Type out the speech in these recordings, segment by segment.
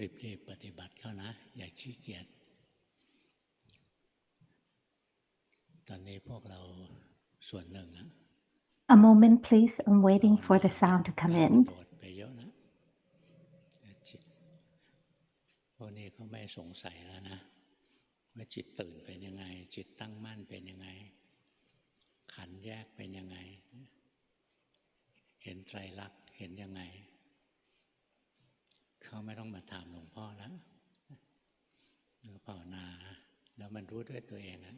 รีบปฏิบัติเข้านะอย่าขี้เกียจตอนนี้พวกเราส่วนหนึ่ง A moment, please. I'm waiting for the sound to come in. ไปเยอะนะพวกนี้เขาไม่สงสัยแล้วนะว่าจิตตื่นเป็นยังไงจิตตั้งมั่นเป็นยังไงขันธ์แยกเป็นยังไงเห็นไตรลักษณ์เห็นยังไงเขาไม่ต้องมาถามหลวงพ่อแล้วภาวนาแล้วมันรู้ด้วยตัวเองนะ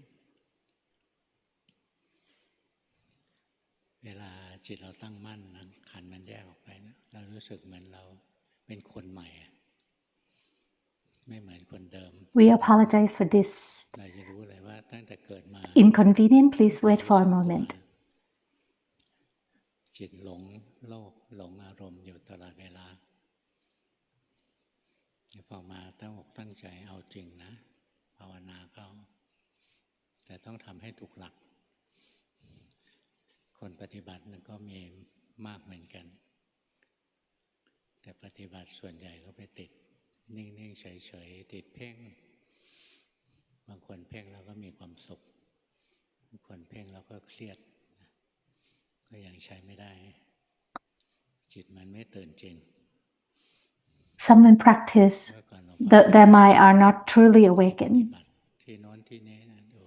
เวลาจิตเราตั้งมั่นนะขันธ์มันแยกออกไปนะเรารู้สึกเหมือนเราเป็นคนใหม่ไม่เหมือนคนเดิม We apologize for this เราจะรู้เลยว่าตั้งแต่เกิดมา inconvenient. Please wait for a moment. จิตหลงโลกหลงอารมณ์อยู่ตลอดเวลาพอมาตั้งอกตั้งใจเอาจริงนะภาวนาเข้าแต่ต้องทำให้ถูกหลักคนปฏิบัติมันก็มีมากเหมือนกันแต่ปฏิบัติส่วนใหญ่ก็ไปติดนิ่งๆเฉยๆติดเพ่งบางคนเพ่งแล้วก็มีความสุขบางคนเพ่งแล้วก็เครียดก็ยังใช้ไม่ได้จิตมันไม่ตื่นจริง Some in practice, their mind are not truly awakened. ที่โน้นที่นี้นะดู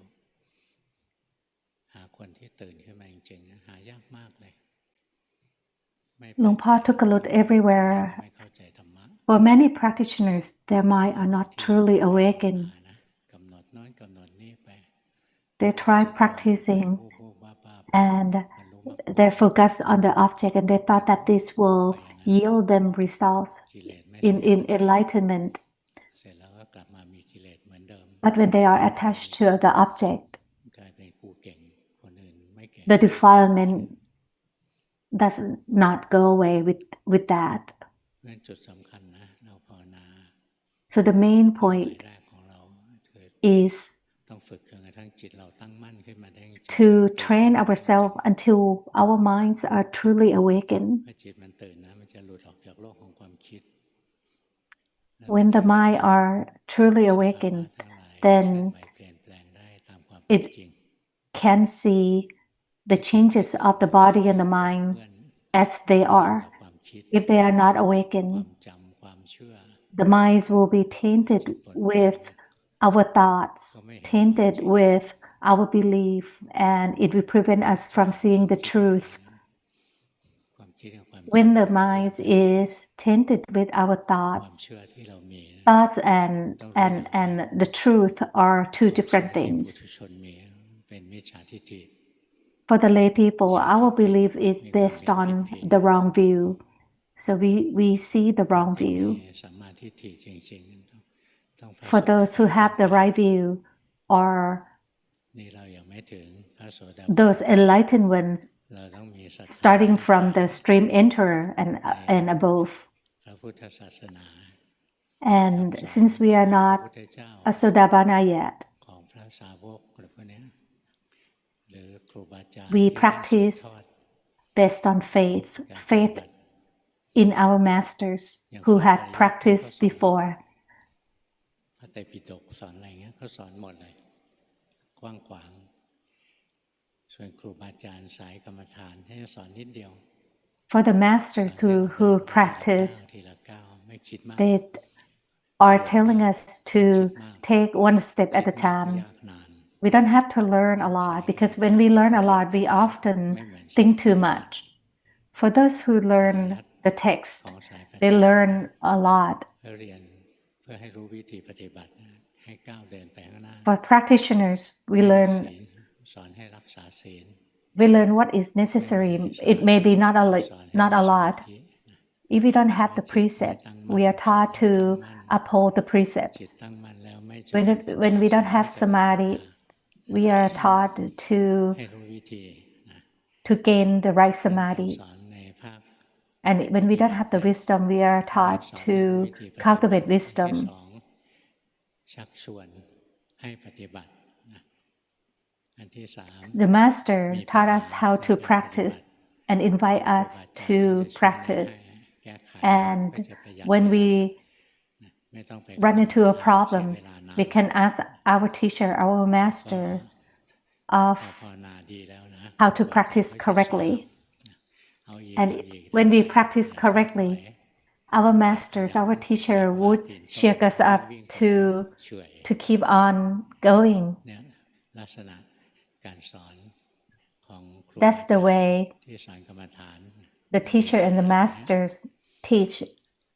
หาคนที่ตื่นขึ้นมาจริงๆหายากมากเลย Luangpu took a look everywhere. For many practitioners, their mind are not truly awakened. They try practicing and they focus on the object and they thought that this will yield them results in enlightenment. But when they are attached to the object, the defilement does not go away with that. So the main point is to train ourselves until our minds are truly awakened. When the mind are truly awakened, then it can see the changes of the body and the mind as they are. If they are not awakened, the minds will be tainted with our thoughts, tainted with our belief, and it will prevent us from seeing the truth. When the mind is tainted with our thoughts and the truth are two different things. For the lay people, our belief is based on the wrong view. So we see the wrong view. For those who have the right view or those enlightened ones, starting from the stream enter and above. And since we are not a Sodabana yet, we practice based on faith in our masters who had practiced before. For the masters who practice, they are telling us to take one step at a time. We don't have to learn a lot because when we learn a lot, we often think too much. For those who learn the text, they learn a lot. For practitioners, we learn what is necessary. It may be not a lot. If we don't have the precepts, we are taught to uphold the precepts. When we don't have samadhi, we are taught to gain the right samadhi. And when we don't have the wisdom, we are taught to cultivate wisdom. The Master taught us how to practice and invite us to practice. And when we run into a problems, we can ask our teacher, our masters, of how to practice correctly. And when we practice correctly, our masters, our teacher would cheer us up to keep on going. That's the way the teacher and the masters teach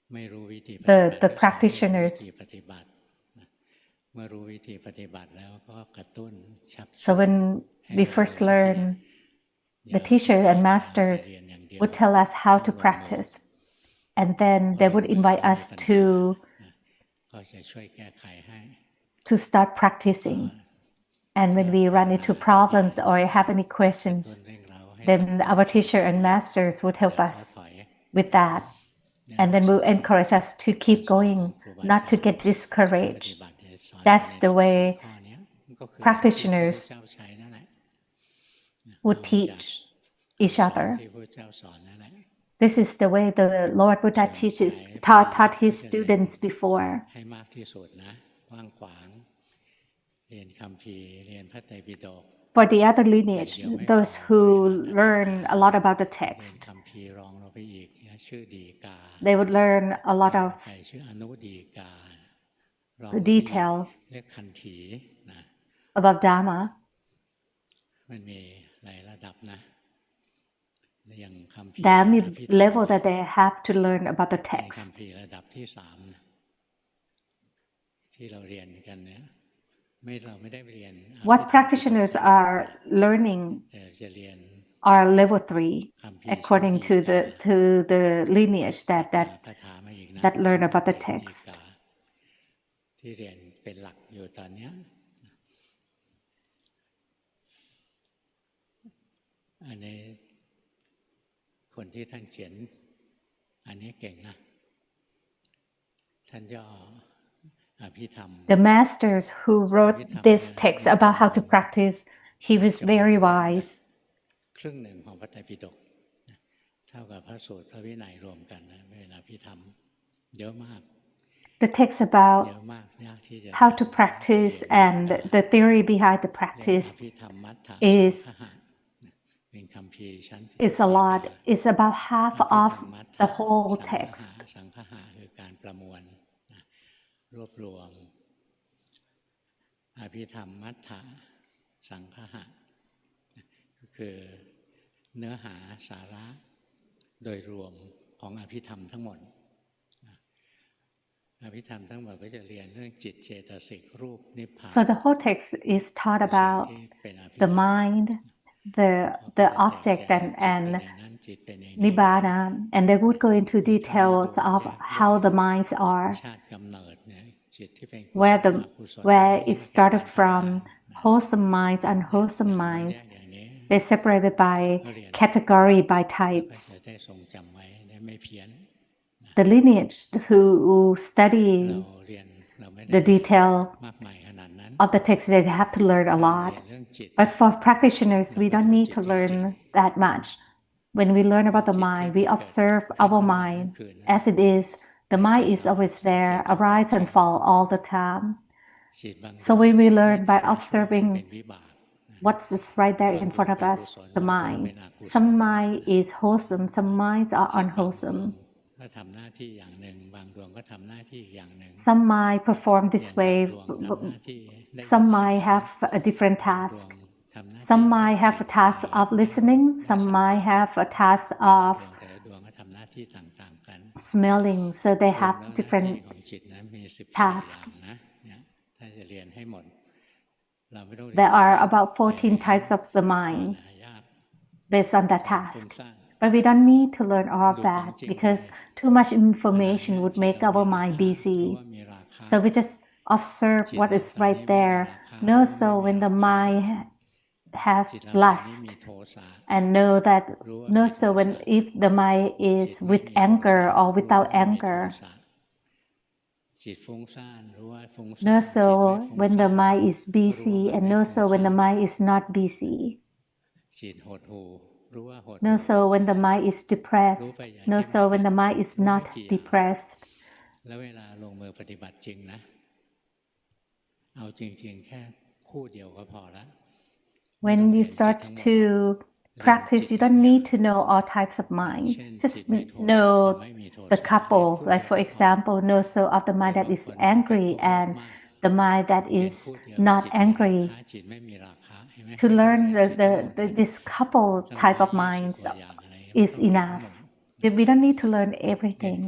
the practitioners. So when we first learn, the teacher and masters would tell us how to practice, and then they would invite us to start practicing. And when we run into problems or have any questions, then our teacher and masters would help us with that. And then will encourage us to keep going, not to get discouraged. That's the way practitioners would teach each other. This is the way the Lord Buddha taught his students before. For the other lineage, those who learn a lot about the text, they would learn a lot of detail about Dhamma. There are many levels that they have to learn about the text. What practitioners are learning are level 3, according to the lineage that learn about the text. The masters who wrote this text about how to practice, he was very wise. The text about how to practice and the theory behind the practice is a lot. It's about half of the whole text. So the whole text is taught about the mind, the object and nibbana, and they would go into details of how the minds are, where it started from, wholesome minds, unwholesome minds. They separated by category, by types. The lineage who study the detail of the text, they have to learn a lot. But for practitioners, we don't need to learn that much. When we learn about the mind, we observe our mind as it is. The mind is always there, arise and fall all the time. So when we learn by observing what's just right there in front of us, the mind. Some mind is wholesome, some minds are unwholesome. Some mind perform this way, some mind have a different task. Some mind have a task of listening, some mind have a task of smelling, so they have different tasks. There are about 14 types of the mind based on that task. But we don't need to learn all of that because too much information would make our mind busy. So we just observe what is right there. Know so when the mind has lust, and know so when if the mind is with anger or without anger. Know so when the mind is busy, and know so when the mind is not busy. Know so when the mind is depressed. Know so when the mind is not depressed. แล้วเวลาลงมือปฏิบัติจริงนะเอาจริงๆแค่คู่เดียวก็พอละ When you start to practice, you don't need to know all types of mind. Just know the couple. Like for example, know so of the mind that is angry and the mind that is not angry. To learn this couple type of minds is enough. We don't need to learn everything.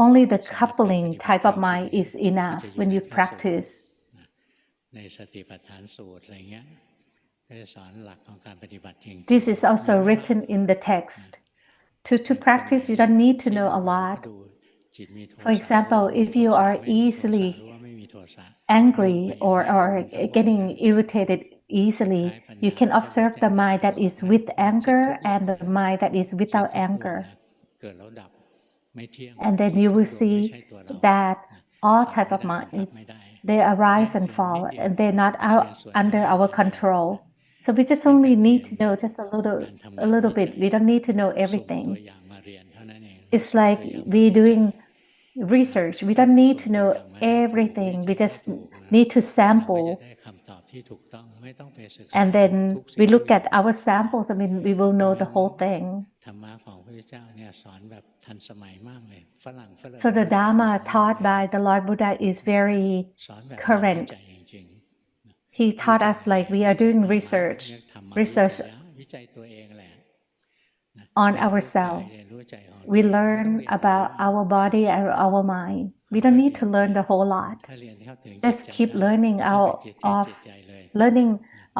Only the coupling type of mind is enough when you practice. ในสติปัฏฐานสูตรอะไรเงี้ยก็จะสอนหลักของการปฏิบัติจริง This is also written in the text. To practice, you don't need to know a lot. For example, if you are easily angry or getting irritated easily, you can observe the mind that is with anger and the mind that is without anger. And then you will see that all type of minds, they arise and fall, and they're not under our control. So we just only need to know just a little bit. We don't need to know everything. It's like we're doing research. We don't need to know everything. We just need to sample. And then we look at our samples. I mean, we will know the whole thing. So the Dhamma taught by the Lord Buddha is very current. He taught us like we are doing research on ourselves. We learn about our body and our mind. We don't need to learn the whole lot. Just keep learning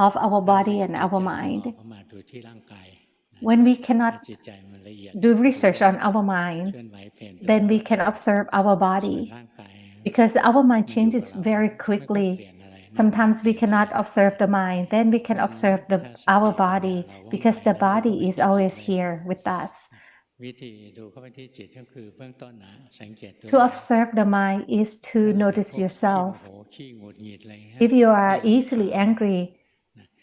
of our body and our mind. When we cannot do research on our mind, then we can observe our body. Because our mind changes very quickly. Sometimes we cannot observe the mind. Then we can observe our body because the body is always here with us. To observe the mind is to notice yourself. If you are easily angry,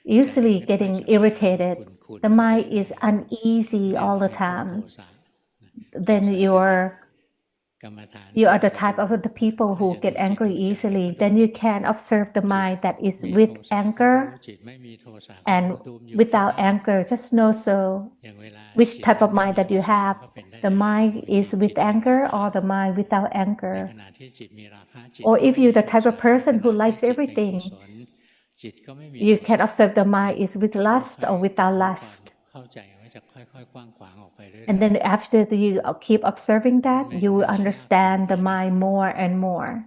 easily getting irritated, the mind is uneasy all the time. Then you are the type of the people who get angry easily. Then you can observe the mind that is with anger and without anger. Just know so which type of mind that you have. The mind is with anger or the mind without anger. Or if you're the type of person who likes everything, you can observe the mind is with lust or without lust. And then after you keep observing that, you will understand the mind more and more.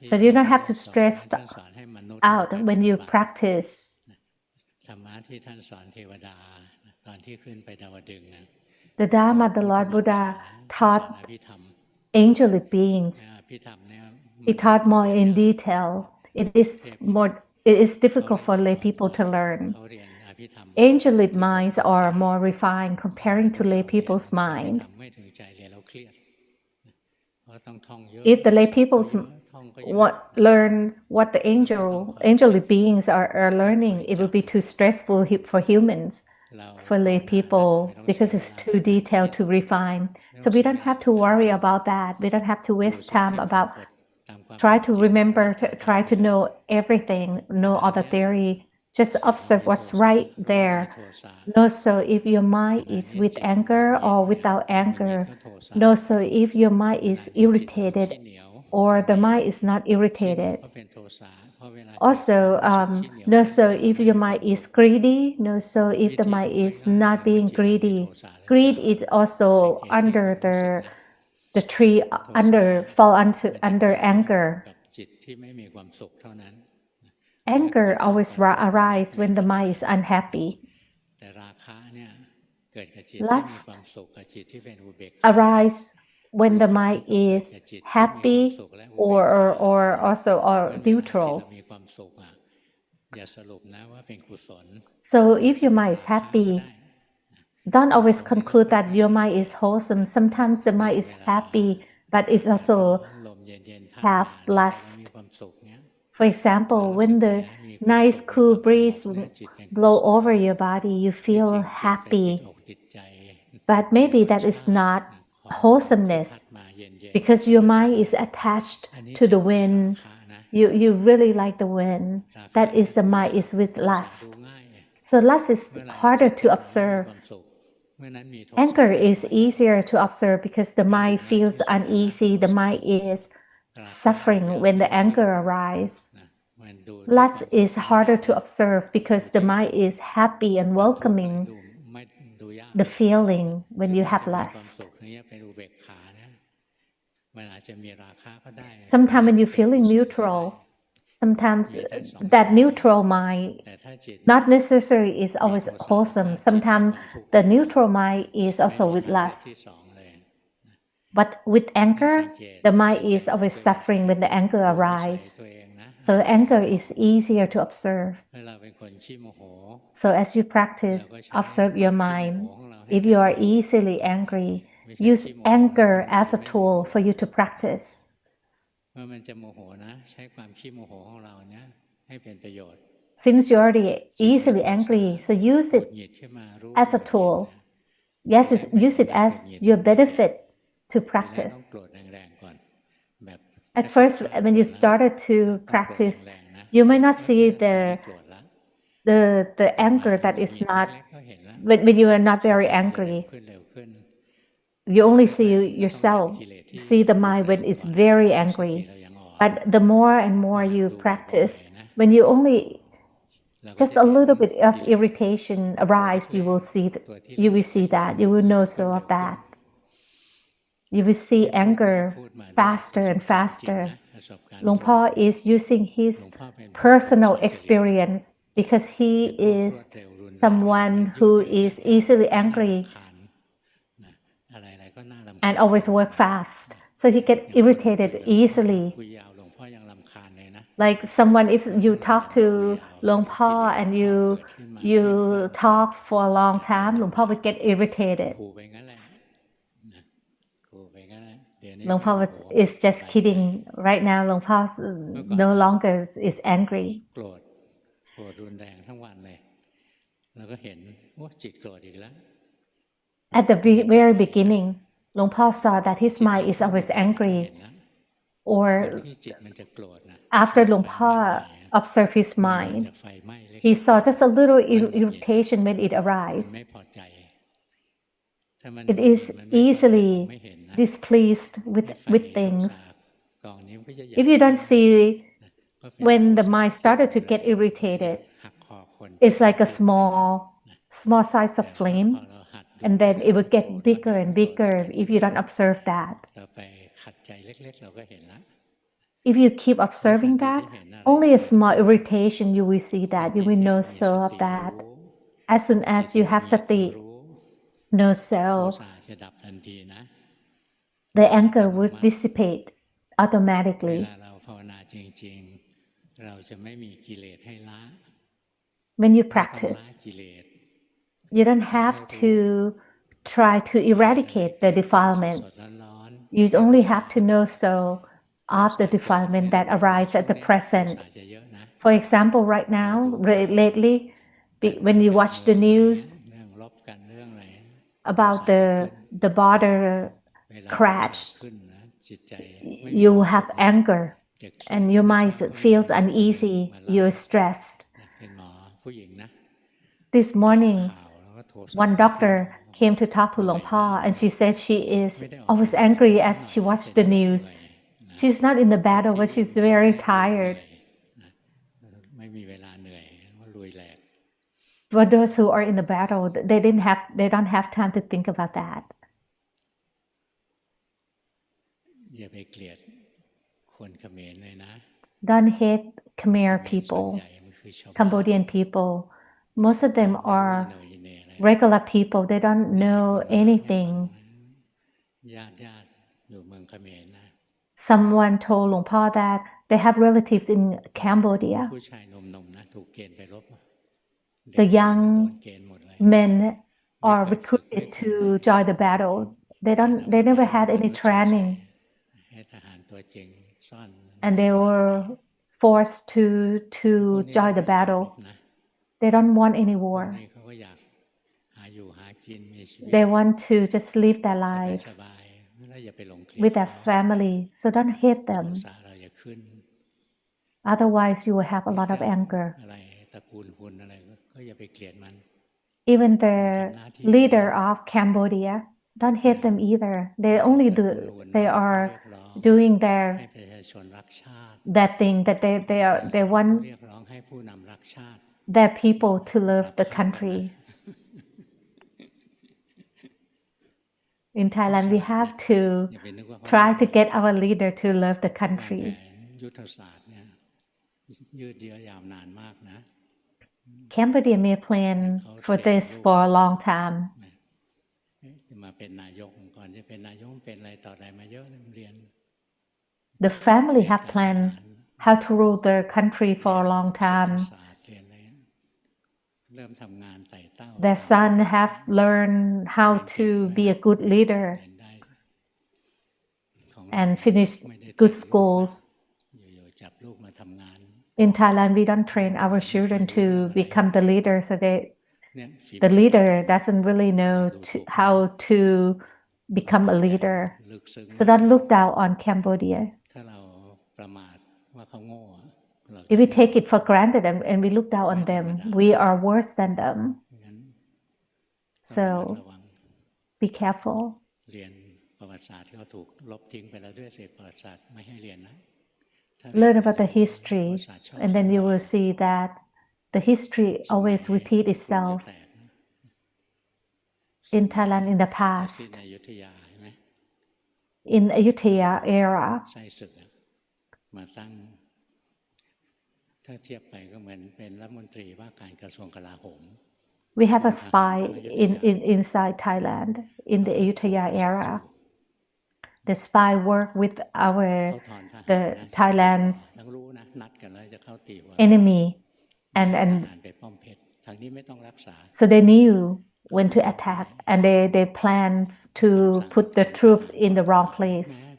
So you don't have to stress out when you practice. The Dhamma, the Lord Buddha taught angelic beings. He taught more in detail. It is difficult for lay people to learn. Angelic minds are more refined comparing to lay people's mind. If the lay people learn what the angelic beings are learning, it will be too stressful for humans, for lay people, because it's too detailed, too refined. So we don't have to worry about that. We don't have to waste time about try to remember, try to know everything, know all the theory. Just observe what's right there. Know so if your mind is with anger or without anger. Know so if your mind is irritated or the mind is not irritated. Also, know so if your mind is greedy. Know so if the mind is not being greedy. Greed is also under the tree, fall under anger. Anger always arises when the mind is unhappy. Lust arises when the mind is happy or also neutral. So if your mind is happy, don't always conclude that your mind is wholesome. Sometimes the mind is happy, but it also have lust. For example, when the nice cool breeze blow over your body, you feel happy. But maybe that is not wholesomeness because your mind is attached to the wind. You really like the wind. That is the mind is with lust. So lust is harder to observe. Anger is easier to observe because the mind feels uneasy. The mind is suffering when the anger arises. Lust is harder to observe because the mind is happy and welcoming the feeling when you have lust. Sometimes when you're feeling neutral, sometimes that neutral mind not necessarily is always wholesome. Sometimes the neutral mind is also with lust. But with anger, the mind is always suffering when the anger arises. So anger is easier to observe. So as you practice, observe your mind. If you are easily angry, use anger as a tool for you to practice. Since you're already easily angry, so use it as a tool. Yes, use it as your benefit to practice. At first, when you started to practice, you might not see the anger that is not, when you are not very angry. You only see yourself, see the mind when it's very angry. But the more and more you practice, when you only just a little bit of irritation arise, you will see that. You will know so of that. You will see anger faster and faster. Luangpu is using his personal experience because he is someone who is easily angry and always work fast. So he get irritated easily. Like someone, if you talk to Luangpu and you talk for a long time, Luangpu would get irritated. Luangpu is just kidding. Right now, Luangpu no longer is angry. At the very beginning, Luangpu saw that his mind is always angry. Or after Luangpu observed his mind, he saw just a little irritation when it arises. It is easily displeased with things. If you don't see when the mind started to get irritated, it's like a small size of flame, and then it will get bigger and bigger if you don't observe that. If you keep observing that, only a small irritation you will see that, you will know so of that. As soon as you have sati, know so, the anger would dissipate automatically. When you practice, you don't have to try to eradicate the defilement. You only have to know so of the defilement that arises at the present. For example, right now, lately, when you watch the news about the border crash, you have anger and your mind feels uneasy, you're stressed. This morning, one doctor came to talk to Luangpu and she said she is always angry as she watched the news. She's not in the battle, but she's very tired. For those who are in the battle, they don't have time to think about that. Don't hate Khmer people, Cambodian people. Most of them are regular people. They don't know anything. Someone told Luangpu that they have relatives in Cambodia. The young men are recruited to join the battle. They never had any training. And they were forced to join the battle. They don't want any war. They want to just live their life with their family, so don't hate them. Otherwise, you will have a lot of anger. Even the leader of Cambodia, don't hate them either. They are doing their thing that they want their people to love the country. In Thailand, we have to try to get our leader to love the country. Cambodia may plan for this for a long time. The family have planned how to rule the country for a long time. Their son have learned how to be a good leader and finish good schools. In Thailand, we don't train our children to become the leader, so the leader doesn't really know how to become a leader. So don't look down on Cambodia. If we take it for granted and we look down on them, we are worse than them. So be careful. Learn about the history, and then you will see that the history always repeats itself. In Thailand, in the past, in Ayutthaya era, we have a spy inside Thailand in the Ayutthaya era. The spy worked with the Thailand's enemy, and so they knew when to attack, and they planned to put the troops in the wrong place.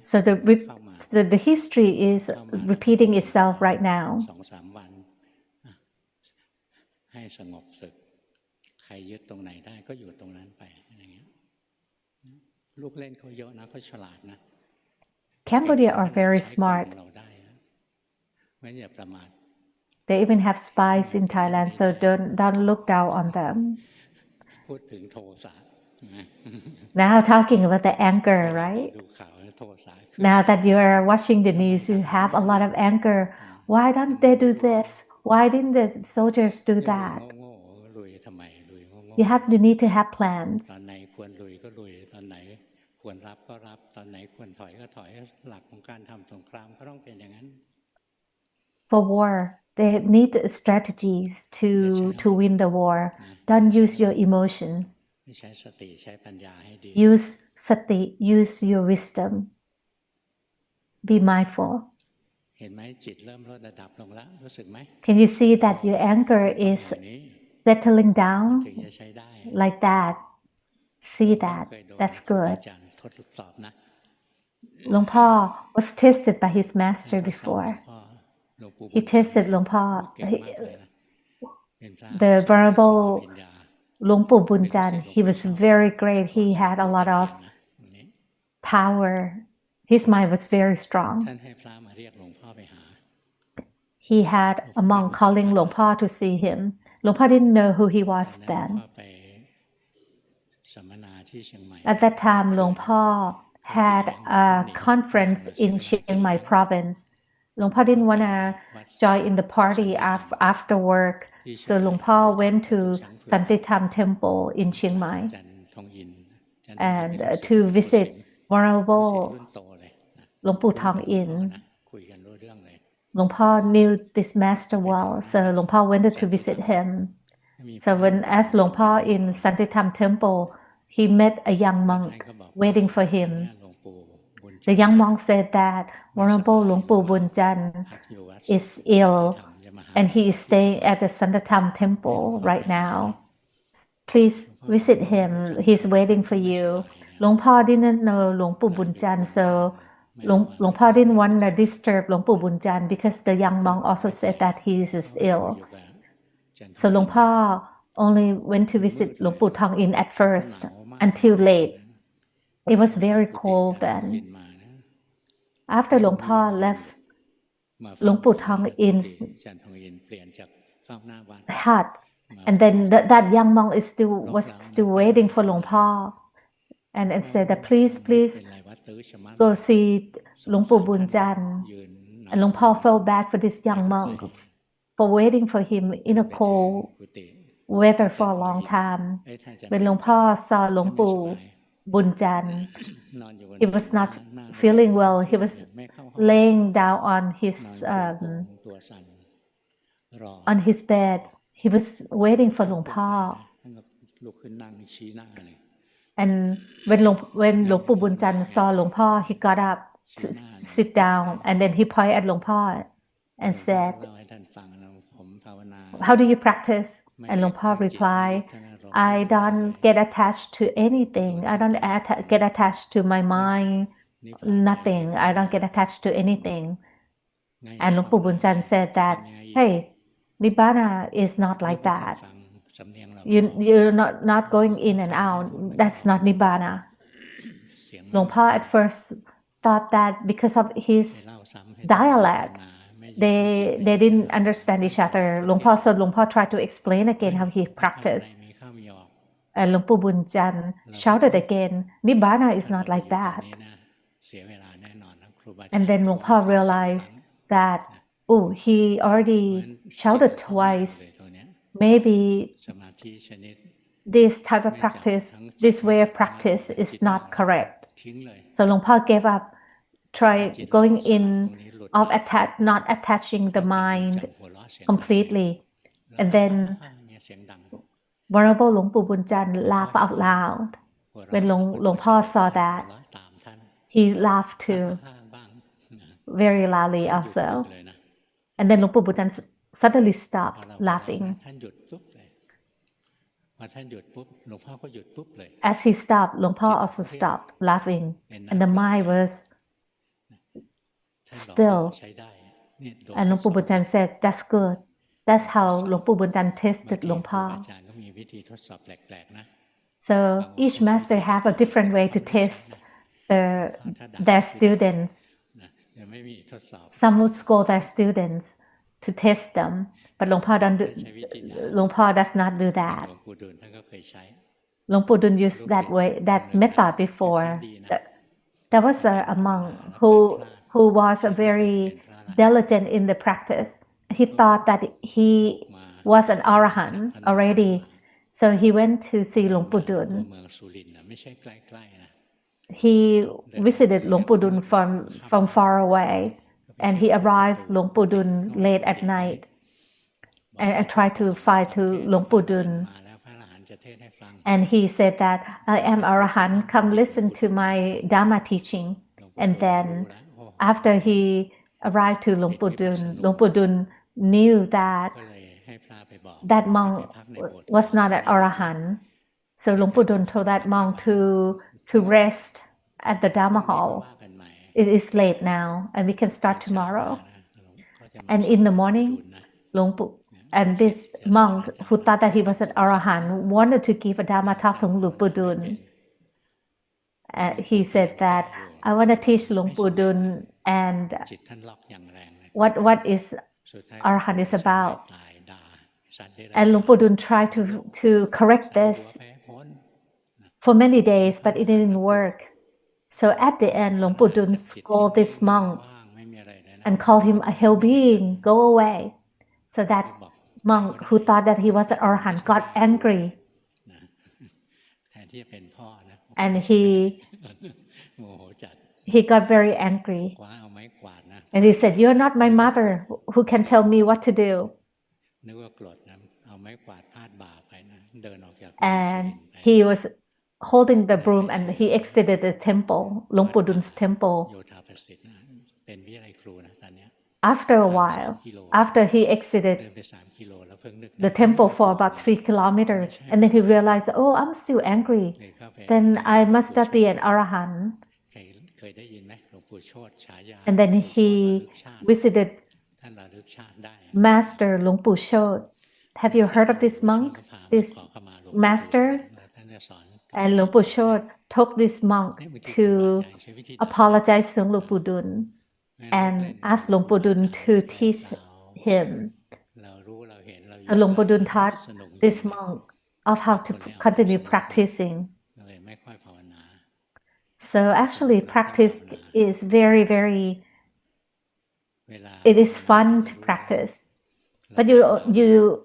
So the history is repeating itself right now. Cambodia are very smart. They even have spies in Thailand, so don't look down on them. Now talking about the anger, right? Now that you are watching the news, you have a lot of anger. Why don't they do this? Why didn't the soldiers do that? You need to have plans. For war, they need strategies to win the war. Don't use your emotions. Use sati, use your wisdom. Be mindful. Can you see that your anger is settling down like that? See that? That's good. Luang Po was tested by his master before. He tested Luang Po, the Venerable Luangpu Bunjan. He was very great. He had a lot of power. His mind was very strong. He had a monk calling Luang Po to see him. Luang Po didn't know who he was then. At that time, Luang Po had a conference in Chiang Mai province. Luang Po didn't want to join in the party after work, so Luang Po went to Santitham Temple in Chiang Mai and to visit Venerable Luangpu Thong In. Luang Po knew this master well, so Luang Po went to visit him. So as Luang Po in Santitham Temple, he met a young monk waiting for him. The young monk said that Venerable Luangpu Bunjan is ill and he is staying at the Santitham Temple right now. Please visit him. He's waiting for you. Luang Po didn't know Luangpu Bunjan, so Luangpa didn't want to disturb Luangpu Bunjan because the young monk also said that he is ill. So Luangpa only went to visit Luangpu Thong In at first until late. It was very cold then. After Luangpa left Luangpu Thong In's hut, and then that young monk was still waiting for Luangpa, and said that please go see Luangpu Bunjan. And Luangpa felt bad for this young monk for waiting for him in a cold weather for a long time. When Luangpa saw Luangpu Bunjan, he was not feeling well. He was laying down on his bed. He was waiting for Luangpa. And when Luangpu Bunjan saw Luangpa, he got up to sit down, and then he pointed at Luangpa and said, "How do you practice?" And Luangpa replied, "I don't get attached to anything. I don't get attached to my mind. Nothing. I don't get attached to anything." And Luangpu Bunjan said that, "Hey, Nibbana is not like that. You're not going in and out. That's not Nibbana." Luangpa at first thought that because of his dialect, they didn't understand each other. Luangpa tried to explain again how he practiced. And Luangpu Bunjan shouted again, "Nibbana is not like that." And then Luangpa realized that, oh, he already shouted twice. Maybe this type of practice, this way of practice is not correct. So Luangpa gave up, try going in of not attaching the mind completely. And then Venerable Luangpu Bunjan laughed out loud. When Luangpa saw that, he laughed too, very loudly also. And then Luangpu Bunjan suddenly stopped laughing. As he stopped, Luangpa also stopped laughing, and the mind was still. And Luangpu Bunjan said, "That's good." That's how Luangpu Bunjan tested Luangpa. So each master have a different way to test their students. Some would scold their students to test them, but Luangpa does not do that. Luangpu Dun used that method before. There was a monk who was very diligent in the practice. He thought that he was an arahant already, so he went to see Luangpu Dun. He visited Luangpu Dun from far away, and he arrived Luangpu Dun late at night, and tried to find to Luangpu Dun. And he said that, "I am arahant, come listen to my Dhamma teaching." And then after he arrived to Luangpu Dun knew that that monk was not an arahant. So Luangpu Dun told that monk to rest at the Dhamma hall. It is late now, and we can start tomorrow. And in the morning, and this monk who thought that he was an arahant wanted to give a Dhamma talk to Luangpu Dun. He said that, "I want to teach Luangpu Dun and what is arahant is about." And Luangpu Dun tried to correct this for many days, but it didn't work. So at the end, Luangpu Dun scolded this monk and called him a hell being, "Go away." So that monk who thought that he was an arahant got angry. And he got very angry. And he said, "You're not my mother who can tell me what to do." And he was holding the broom and he exited the temple, Luangpu Dun's temple. After a while, after he exited the temple for about 3 kilometers, and then he realized, "Oh, I'm still angry. Then I must not be an arahant." And then he visited Master Luangpu Pramote. Have you heard of this monk, this master? And Luangpu Pramote took this monk to apologize to Luangpu Dun and asked Luangpu Dun to teach him. So Luangpu Dun taught this monk of how to continue practicing. So actually practice is very, it is fun to practice. But you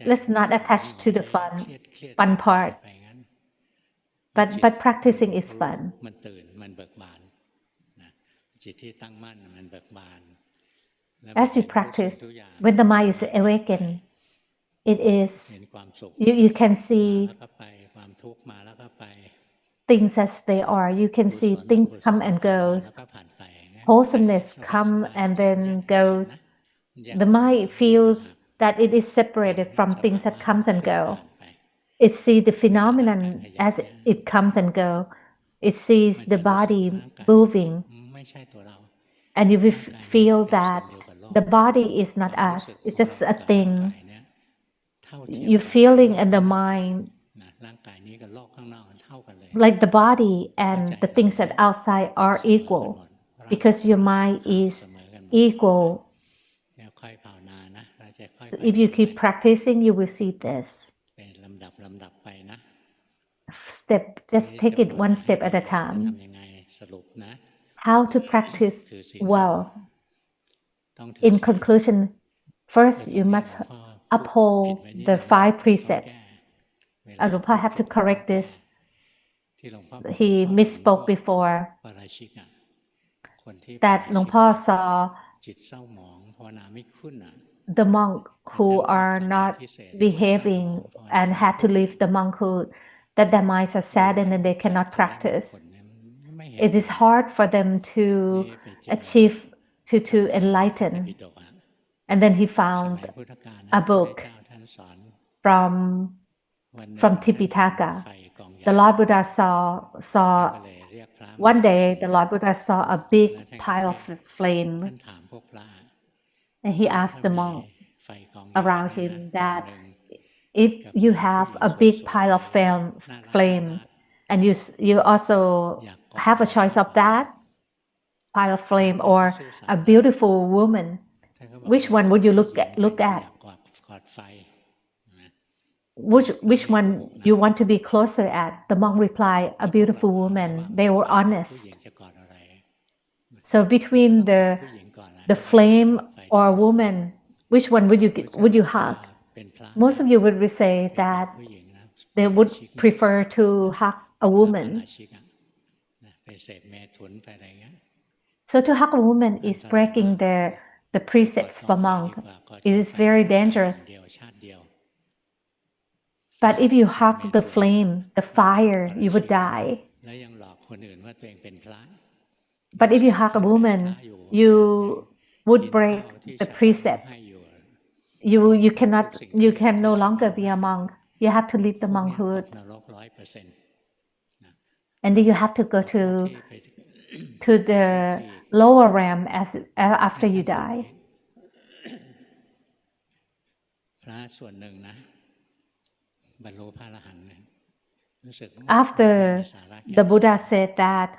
let's not attach to the fun part. But practicing is fun. As you practice, when the mind is awakened, it is, you can see things as they are. You can see things come and go. Wholesomeness come and then goes. The mind feels that it is separated from things that comes and go. It sees the phenomenon as it comes and go. It sees the body moving. And you will feel that the body is not us. It's just a thing. You're feeling in the mind like the body and the things that outside are equal because your mind is equal. If you keep practicing, you will see this. Just take it one step at a time. How to practice well. In conclusion, first you must uphold the 5 precepts. Luangpa have to correct this. He misspoke before that Luangpa saw the monk who are not behaving and had to leave the monkhood, that their minds are saddened and they cannot practice. It is hard for them to achieve, to enlighten. And then he found a book from Tipitaka. The Lord Buddha saw one day the Lord Buddha saw a big pile of flame, and he asked the monks around him that if you have a big pile of flame and you also have a choice of that pile of flame or a beautiful woman, which one would you look at? Which one you want to be closer at? The monk replied, a beautiful woman. They were honest. So between the flame or a woman, which one would you hug? Most of you would say that they would prefer to hug a woman. So to hug a woman is breaking the precepts for monk. It is very dangerous. But if you hug the flame, the fire, you would die. But if you hug a woman, you would break the precept. You can no longer be a monk. You have to leave the monkhood. And then you have to go to the lower realm after you die. After the Buddha said that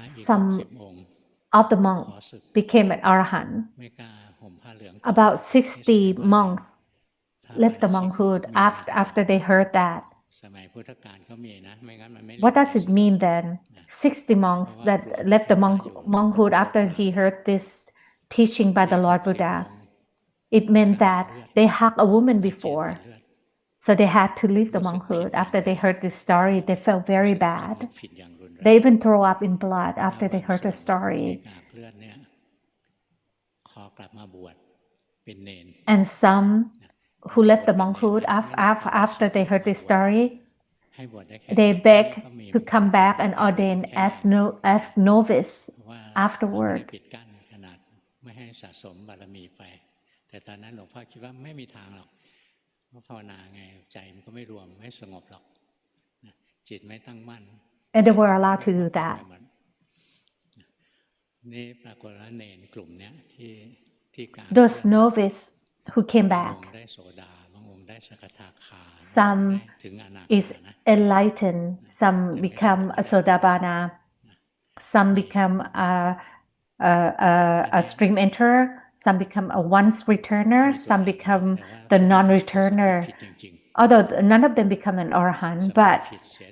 some of the monks became an arahant, about 60 monks left the monkhood after they heard that. What does it mean then? 60 monks that left the monkhood after he heard this teaching by the Lord Buddha. It meant that they hugged a woman before. So they had to leave the monkhood. After they heard this story, they felt very bad. They even throw up in blood after they heard the story. And some who left the monkhood after they heard this story, they begged to come back and ordain as novice afterward. And they were allowed to do that. นี่ปรากฏว่าเนนกลุ่มเนี้ยที่การ Those novice who came บางอง back, ค์ได้โสดาบางองค์ได้สกทาคา some ได้ถึงอนาคา is นะ enlightened, some become a Sodabana, some become a stream enterer, some become a once returner, some become the non-returner. Although none of them become an Arahant, but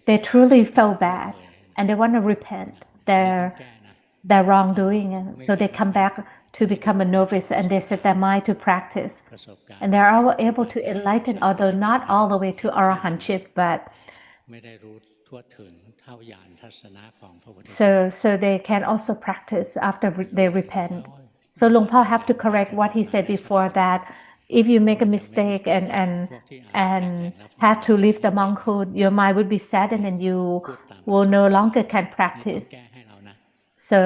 they truly felt bad and they want to repent their wrongdoing, and so they come back to become a novice and they set their mind to practice, and they are all able to enlighten, although not all the way to Arahantship, but so they can also practice after they repent. So Luang Por have to correct what he said before, that if you make a mistake and have to leave the monkhood, your mind would be saddened and you will no longer can practice. So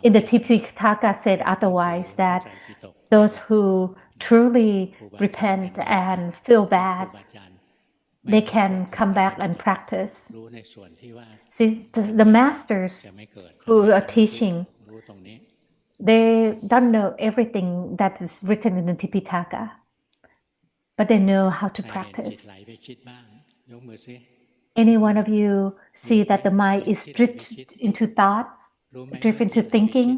in the Tipitaka said otherwise, that those who truly repent and feel bad, they can come back and practice. See, the masters who are teaching, they don't know everything that is written in the Tipitaka, but they know how to practice. Any one of you see that the mind is drifted into thoughts, drift into thinking?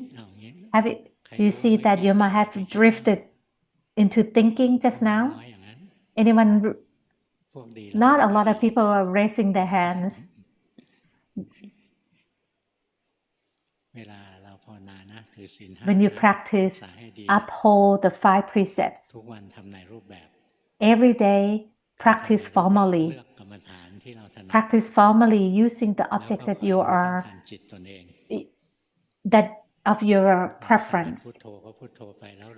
Do you see that your mind have drifted into thinking just now? Anyone? Not a lot of people are raising their hands. When you practice, uphold the 5 precepts. Every day, practice formally. Practice formally using the objects that you are, that of your preference.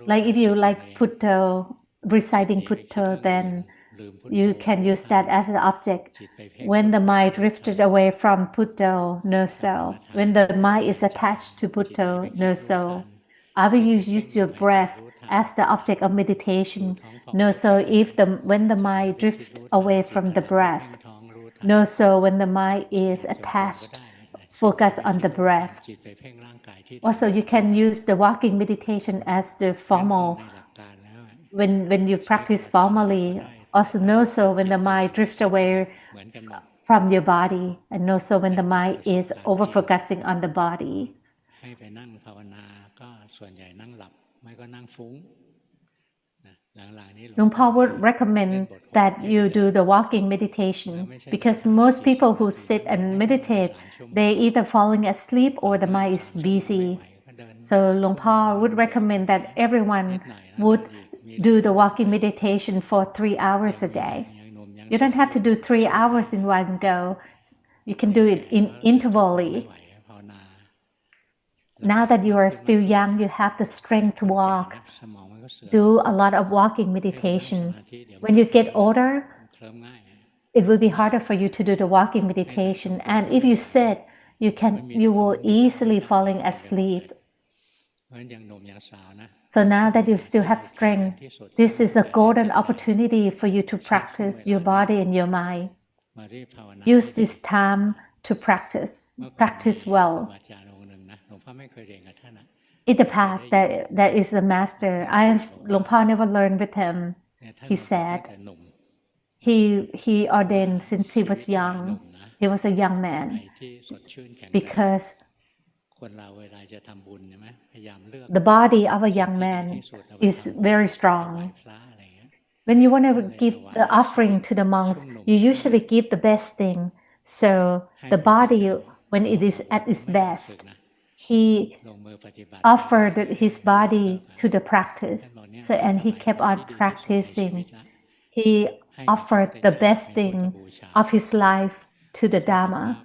Like if you like Putto, reciting Putto, then you can use that as an object. When the mind drifted away from Putto, no so. When the mind is attached to Putto, no so. Either you use your breath as the object of meditation, no so if when the mind drifts away from the breath, no so when the mind is attached, focus on the breath. Also, you can use the walking meditation as the formal. When you practice formally, also know so when the mind drifts away from your body, and know so when the mind is over focusing on the body. Luang Por would recommend that you do the walking meditation, because most people who sit and meditate, they either falling asleep or the mind is busy. So Luang Por would recommend that everyone would do the walking meditation for 3 hours a day. You don't have to do 3 hours in one go. You can do it in intervally. Now that you are still young, you have the strength to walk. Do a lot of walking meditation. When you get older, it will be harder for you to do the walking meditation. And if you sit, you will easily falling asleep. So now that you still have strength, this is a golden opportunity for you to practice your body and your mind. Use this time to practice well. In the past, there is a master. Luang Por never learned with him. He said he ordained since he was young. He was a young man, because the body of a young man is very strong. When you want to give the offering to the monks, you usually give the best thing. So the body, when it is at its best, he offered his body to the practice. So, and he kept on practicing. He offered the best thing of his life to the Dhamma.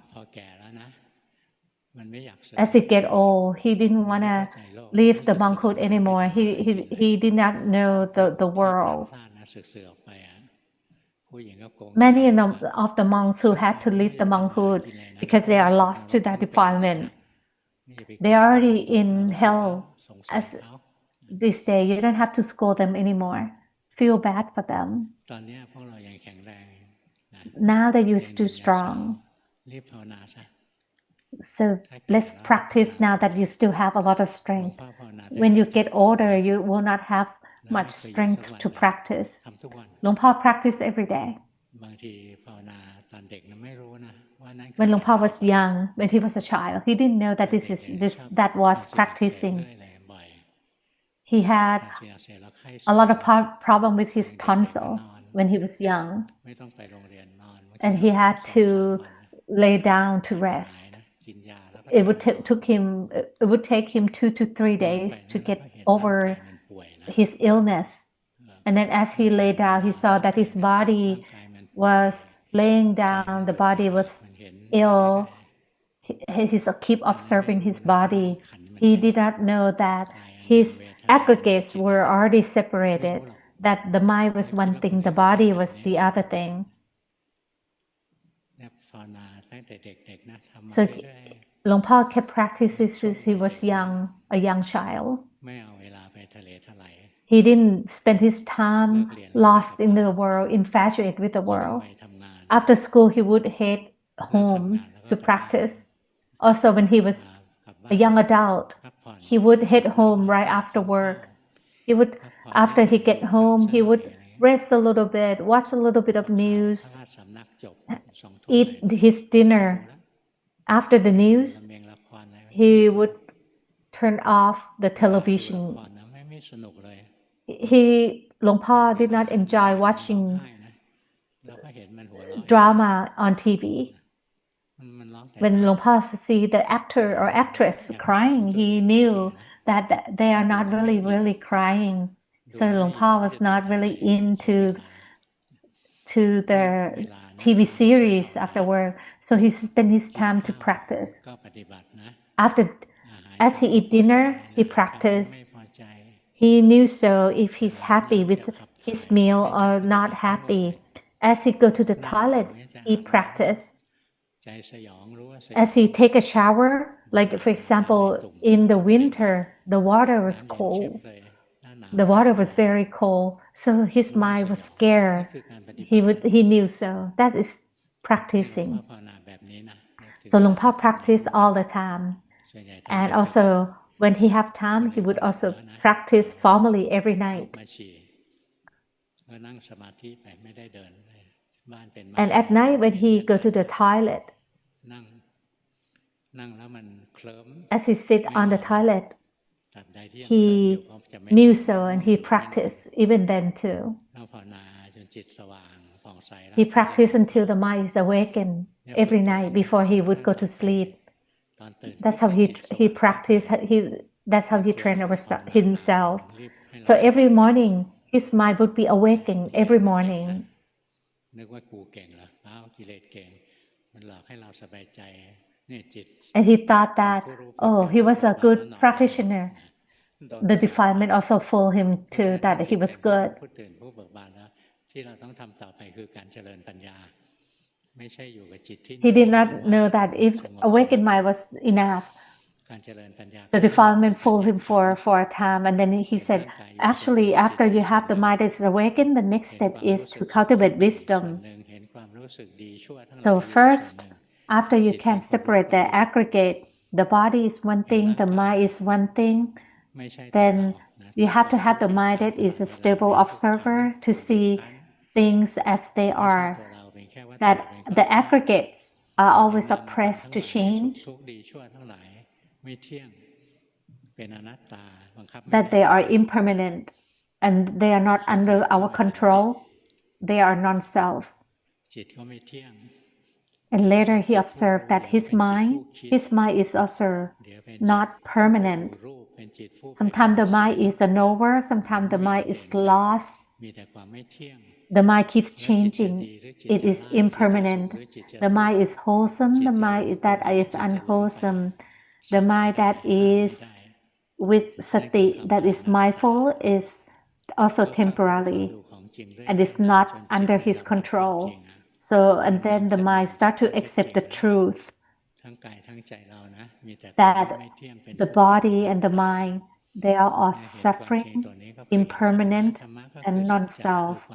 As he get old, he didn't want to leave the monkhood anymore. He did not know the world. Many of the monks who had to leave the monkhood because they are lost to that defilement, they are already in hell as this day. You don't have to scold them anymore. Feel bad for them. Now that you're still strong, So let's practice now that you still have a lot of strength. When you get older, you will not have much strength to practice. Luang Por practice every day. When Luang Por was young, when he was a child, he didn't know that that was practicing. He had a lot of problem with his tonsil when he was young, and he had to lay down to rest. It would take him 2 to 3 days to get over his illness. And then as he lay down, he saw that his body was laying down, the body was ill. He keep observing his body. He did not know that his aggregates were already separated, that the mind was one thing, the body was the other thing. So Luang Por kept practicing since he was a young child. He didn't spend his time lost in the world, infatuated with the world. After school, he would head home to practice. Also, when he was a young adult, he would head home right after work. After he get home, he would rest a little bit, watch a little bit of news, eat his dinner. After the news, he would turn off the television. Luang Por did not enjoy watching drama on TV. When Luang Por see the actor or actress crying, he knew that they are not really crying. So Luang Por was not really into the TV series after work. So he spent his time to practice. As he eat dinner, he practiced. He knew so if he's happy with his meal or not happy. As he go to the toilet, he practiced. As he take a shower, like for example, in the winter, the water was cold. The water was very cold, so his mind was scared. He knew so. That is practicing. So Luang Por practiced all the time. And also, when he have time, he would also practice formally every night. And at night, when he go to the toilet, as he sit on the toilet, he knew so and he practiced even then too. He practiced until the mind is awakened every night before he would go to sleep. That's how he practiced. That's how he trained himself. So every morning, his mind would be awakened every morning. And he thought that, oh, he was a good practitioner. The defilement also fooled him too, that he was good. He did not know that if awakened mind was enough, the defilement fooled him for a time. And then he said, actually, after you have the mind that is awakened, the next step is to cultivate wisdom. So first, after you can separate the aggregate, the body is one thing, the mind is one thing, then you have to have the mind that is a stable observer to see things as they are, that the aggregates are always oppressed to change, that they are impermanent and they are not under our control, they are non-self. And later he observed that his mind is also not permanent. Sometimes the mind is a knower, sometimes the mind is lost. The mind keeps changing. It is impermanent. The mind is wholesome, the mind that is unwholesome. The mind that is with sati, that is mindful, is also temporary and is not under his control. So, and then the mind starts to accept the truth that the body and the mind, they are all suffering, impermanent, and non-self.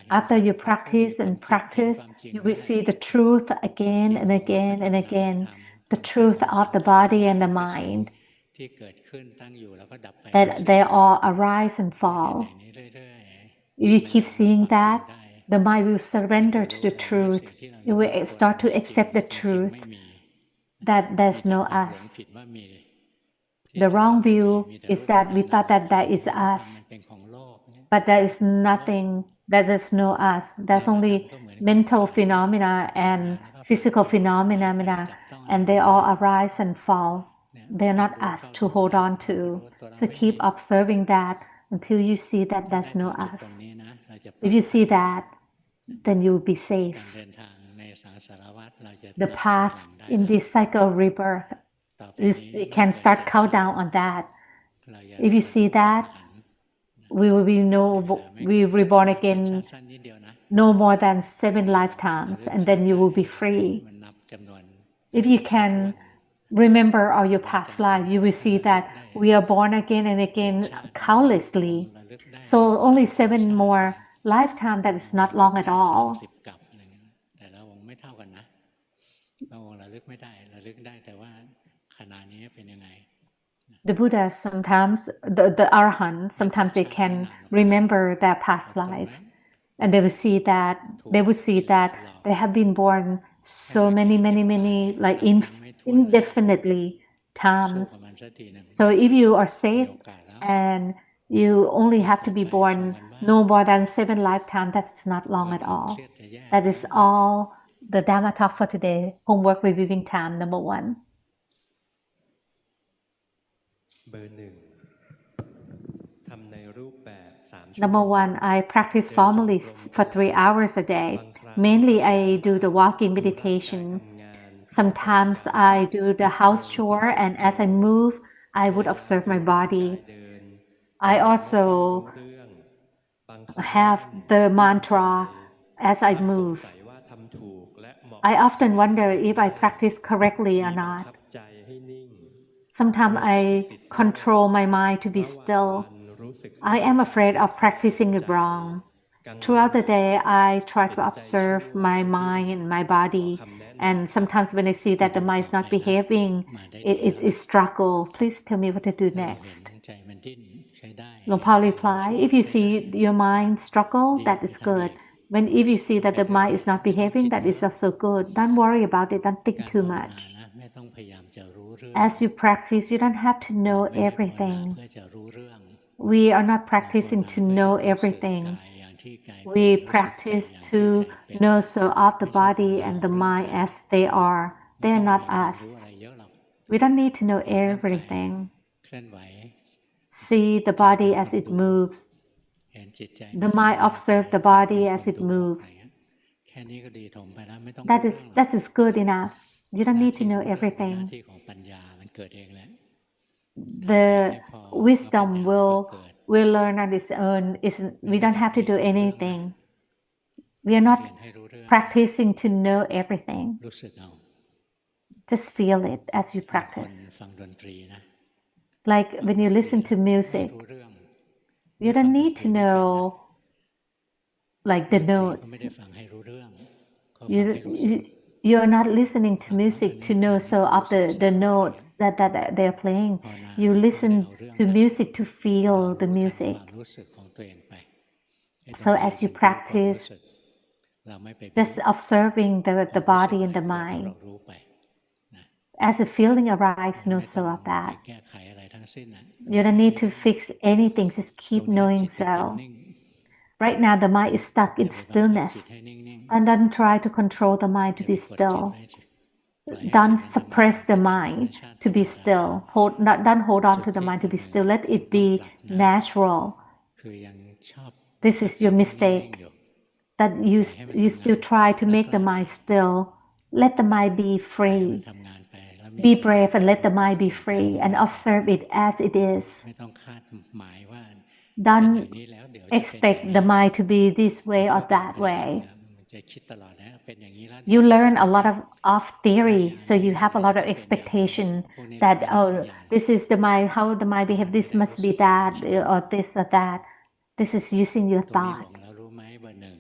After you practice and practice, you will see the truth again and again and again, the truth of the body and the mind, that they all arise and fall. If you keep seeing that, the mind will surrender to the truth. It will start to accept the truth that there's no us. The wrong view is that we thought that that is us, but there is nothing, there is no us. There's only mental phenomena and physical phenomena, and they all arise and fall. They're not us to hold on to. So keep observing that until you see that there's no us. If you see that, then you will be safe. The path in this cycle of rebirth, you can start countdown on that. If you see that, we will be reborn again no more than 7 lifetimes, and then you will be free. If you can remember all your past life, you will see that we are born again and again countlessly. So only 7 more lifetimes, that is not long at all. The Buddha sometimes, the Arahant, sometimes they can remember their past life, and they will see that they have been born so many, like indefinitely times. So if you are safe and you only have to be born no more than 7 lifetimes, that's not long at all. That is all the Dhamma talk for today. Homework reviewing time number 1. Number 1, I practice formally for 3 hours a day. Mainly I do the walking meditation. Sometimes I do the house chore, and as I move, I would observe my body. I also have the mantra as I move. I often wonder if I practice correctly or not. Sometimes I control my mind to be still. I am afraid of practicing it wrong. Throughout the day, I try to observe my mind and my body. And sometimes when I see that the mind is not behaving, it struggle. Please tell me what to do next. Luang Por reply, if you see your mind struggle, that is good. If you see that the mind is not behaving, that is also good. Don't worry about it. Don't think too much. As you practice, you don't have to know everything. We are not practicing to know everything. We practice to know so of the body and the mind as they are. They are not us. We don't need to know everything. See the body as it moves. The mind observe the body as it moves. That is good enough. You don't need to know everything. The wisdom will learn on its own. We don't have to do anything. We are not practicing to know everything. Just feel it as you practice. Like when you listen to music, you don't need to know like the notes. You are not listening to music to know so of the notes that they're playing. You listen to music to feel the music. So as you practice, just observing the body and the mind. As a feeling arises, know so of that. You don't need to fix anything, just keep knowing so. Right now the mind is stuck in stillness, and don't try to control the mind to be still. Don't suppress the mind to be still. Don't hold on to the mind to be still. Let it be natural. This is your mistake, that you still try to make the mind still. Let the mind be free. Be brave and let the mind be free and observe it as it is. Don't expect the mind to be this way or that way. You learn a lot of theory, so you have a lot of expectation that, oh, this is the mind, how the mind behaves, this must be that, or this or that. This is using your thought.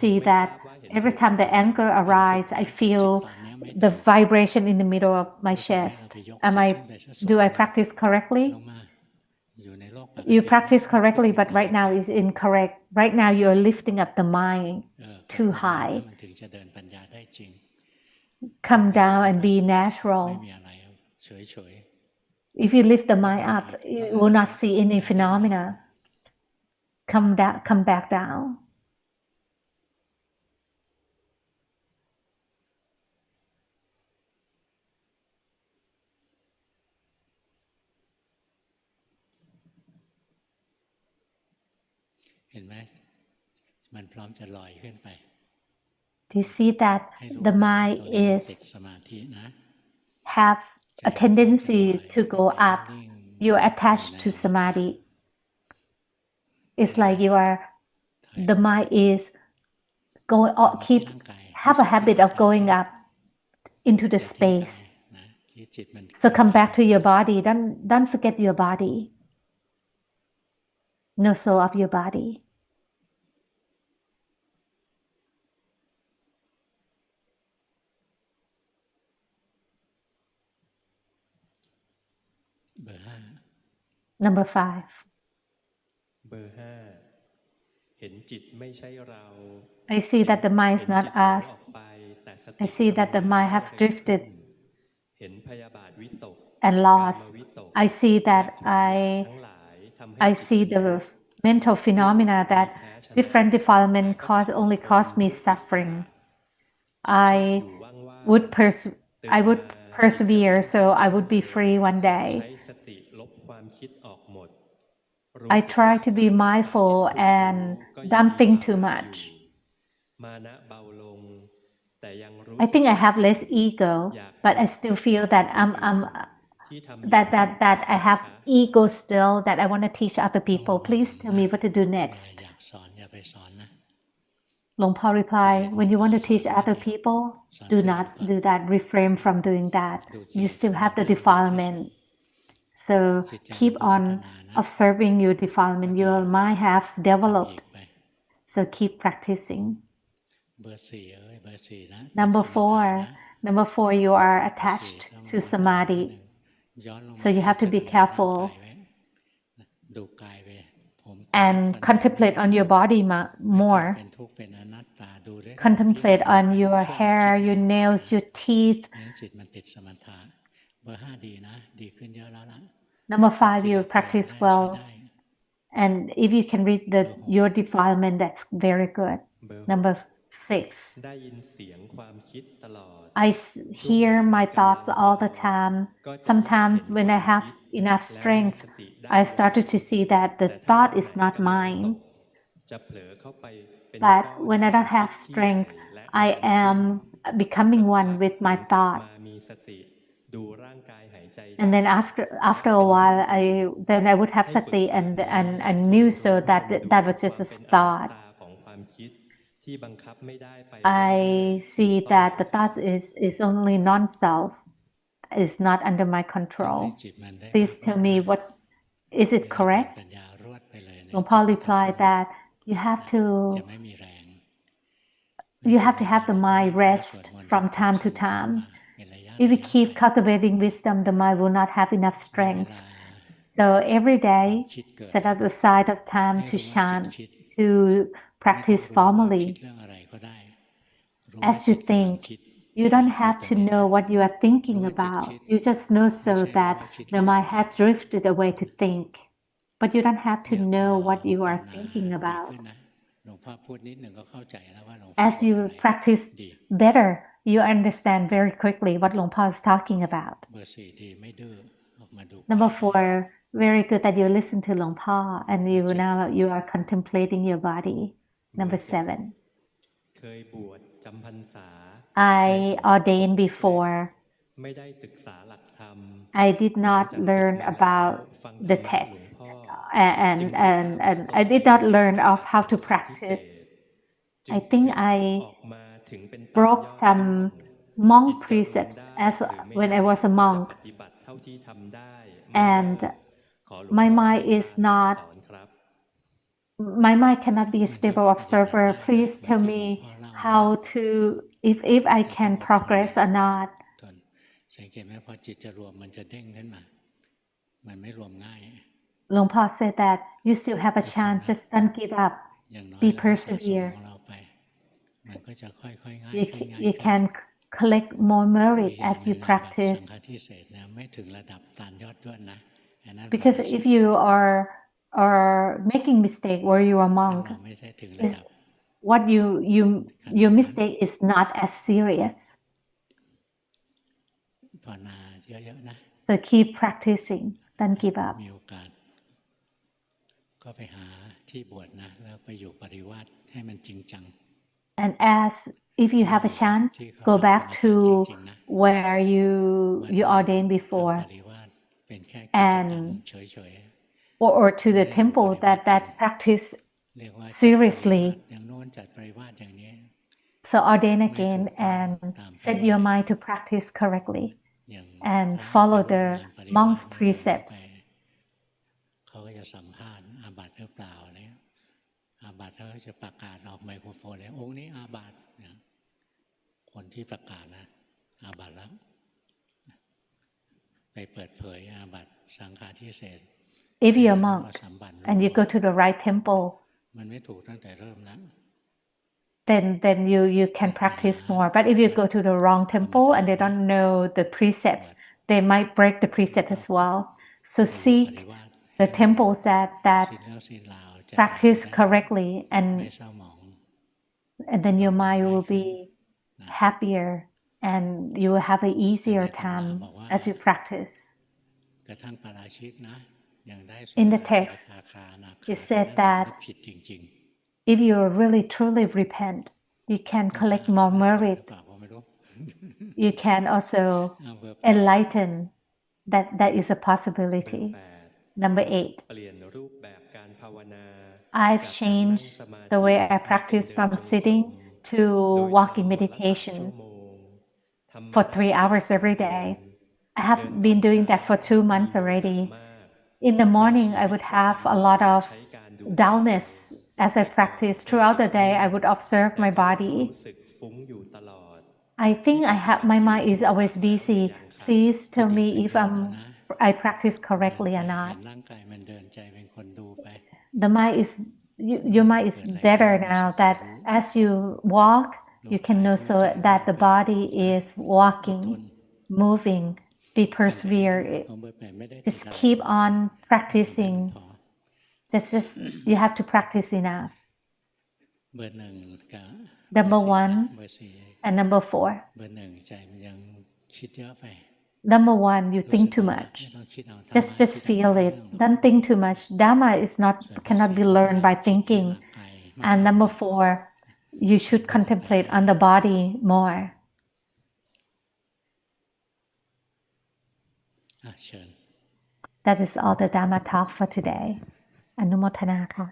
see that every time the anger arises, I feel the vibration in the middle of my chest. Do I practice correctly? You practice correctly, but right now is incorrect. Right now you are lifting up the mind too high. Come down and be natural. If you lift the mind up, you will not see any phenomena. Come back down. Do you see that the mind have a tendency to go up? You're attached to samadhi. It's like the mind is have a habit of going up into the space. So come back to your body. Don't forget your body. No soul of your body. Number 5. เบอร์ 5 เห็นจิตไม่ใช่เรา I see that the mind is not us. I see that the mind has drifted เห็นพยาบาทวิตก and lost. I see that I see the mental phenomena that different defilement only cause me suffering. I would persevere, so I would be free one day. I try to be mindful and don't think too much. I think I have less ego, but I still feel that that I have ego still, that I want to teach other people. Please tell me what to do next. Luangpu replied, when you want to teach other people, do not do that. Refrain from doing that. You still have the defilement. So keep on observing your defilement. Your mind have developed. So keep practicing. Number 4, you are attached to samadhi. So you have to be careful and contemplate on your body more. Contemplate on your hair, your nails, your teeth. Number 5, you practice well. And if you can read your defilement, that's very good. Number 6, I hear my thoughts all the time. Sometimes when I have enough strength, I started to see that the thought is not mine. But when I don't have strength, I am becoming one with my thoughts. And then after a while, I would have sati and knew so that was just a thought. I see that the thought is only non-self, is not under my control. Please tell me is it correct? Luangpu replied that you have to have the mind rest from time to time. If we keep cultivating wisdom, the mind will not have enough strength. So every day, set aside of time to chant, to practice formally. As you think, you don't have to know what you are thinking about. You just know so that the mind has drifted away to think. But you don't have to know what you are thinking about. As you practice better, you understand very quickly what Luangpu is talking about. Number 4, very good that you listen to Luangpu and you are contemplating your body. Number 7, I ordained before. I did not learn about the text and I did not learn of how to practice. I think I broke some monk precepts when I was a monk. And my mind cannot be a stable observer. Please tell me how to if I can progress or not. สังเกตไหมพอจิตจะรวมมันจะเด้งขึ้นมามันไม่รวมง่าย Luang Po said that you still have a chance, just don't give up, อย่างน้อย be เราก็สะสม persevere. ของเราไปมันก็จะค่อยๆง่าย You ขึ้นง่าย you ขึ้น can collect more อี merit กอย่าง as หนึ่ you งอาบัติสัง practice. ฆาทิเศษนะไม่ถึงระดับตานยอดด้วนนะอันนั้น Because ปาราชิก if you are making mistake where you are ถ้า monk, เราไม่ใช่ถึงระ is ดับ what your mistake is not as serious. ภาวนาเยอะๆนะ So keep practicing, don't give up. มีโอกาสก็ไปหาที่บวชนะแล้วไปอยู่ปริวาสให้มันจริงจัง And if you have a chance, go back to where you ordained ป before, ริวาสเป็นแค่กิจกรรม and เฉย or to the temple that practice ๆเรียกว่าจัดปริวาส seriously. อย่างโน้นจัดปริวาสอย่างนี้ So ordain again and set your mind to practice correctly อย่าง and พระ follow ไปร่ว the มงานปริวาส monk's แล้วเดิน precepts. ไปเขาก็จะสัมภาษณ์อาบัติหรือเปล่าเนี่ยอาบัติเขาก็จะประกาศออกไมโครโฟนเลยองค์นี้อาบัติเนี่ยคนที่ประกาศนะอาบัติแล้วไปเปิดเผยอาบัติสังฆาทิเศษ If you're a monk and you go to the right temple, มันไม่ถูกตั้งแต่เริ่มแล้ว then you can practice more. But if you go to the wrong temple and they don't know the precepts, they might break the precept as well. So seek the temples that ศีลแล้วศีลลาวจะ practice correctly, ไม่ and เศร้าหมอง then your mind will be happier and you will have an easier time as you practice. กระทั่งปาราชิกนะยังได้ In the text, สาขานาคา it said that สำนึกผิดจริง if you really truly repent, you can ๆ collect more หรือ merit. เปล่าก็ไม่รู้ You can also enlighten. That is a เรื่อง possibility. 8 Number 8, เปลี่ยนรูปแบบการภาวนา I've จากการนั่ง changed สมาธิ the way I ให้เป็น practice เดิน from จงกรม sitting โด to ย walking ทำวันละ 3 ชั่ว meditation โมงทำ for วันละ 3 hours 6 every เดือน day. I เดิน have ตอน been doing เช้า that for 2 มี months โมหะ already. มาก In the ใน morning, ชี I วิต would ประ have จำ a วัน lot การ of ใช้การดูแล dullness as I แต่ก่อน practice. เคย Throughout ติ the ด day, นิ่ง I would observe แต่ my ก็ยัง body. รู้สึกฟุ้งอยู่ตลอด I นี่ think ป I ฏิ have บัติ my อยู่ mind is ถูกหลั always กแล้วหรือ busy. ยังคะ Please ที่ tell ดี me ขึ้น if เยอะแล้วนะ I practice เดิน correctly ไป or เห็ not. นร่างกายมันเดินใจเป็นคนดูไป The mind is your mind is เกิดอะไรขึ้น better เรามีส now ติ that รู้ as you walk, รู้ you กา can ย know รู้ so ใจ that รู้ the ไป body is อด walking, ทน moving. Be ทำไปเรื่ persevere. อยๆของเบอร์ 8ไม่ได้ติด Just อะไร keep on ทำให้มัน practicing. พอ Just you have to practice enough. เบอร์ 1กับเบอ Number ร์ 4 นะ 1 เบอร์ and number 4. 4 เบอร์ 1 ใจมันยังคิดเยอะไป Number 1, you รู้สึ think ก too ว่าไม่ much. ต้องคิดเอาธรรมะ Just คิดเอา feel ไม่ได้ it. เรื่องหรอก Don't think too much. Dhamma is ส่วน not เบอร์ cannot 4 be ก็พยา learned ยาม by คิดที่ thinking. ร่างกายมาก And ๆ number เลย 4, you should มันก็จะไป contemplate ได้ on the body more. เชิญ That is all the Dhamma talk for today. อนุโมทนาค่ะ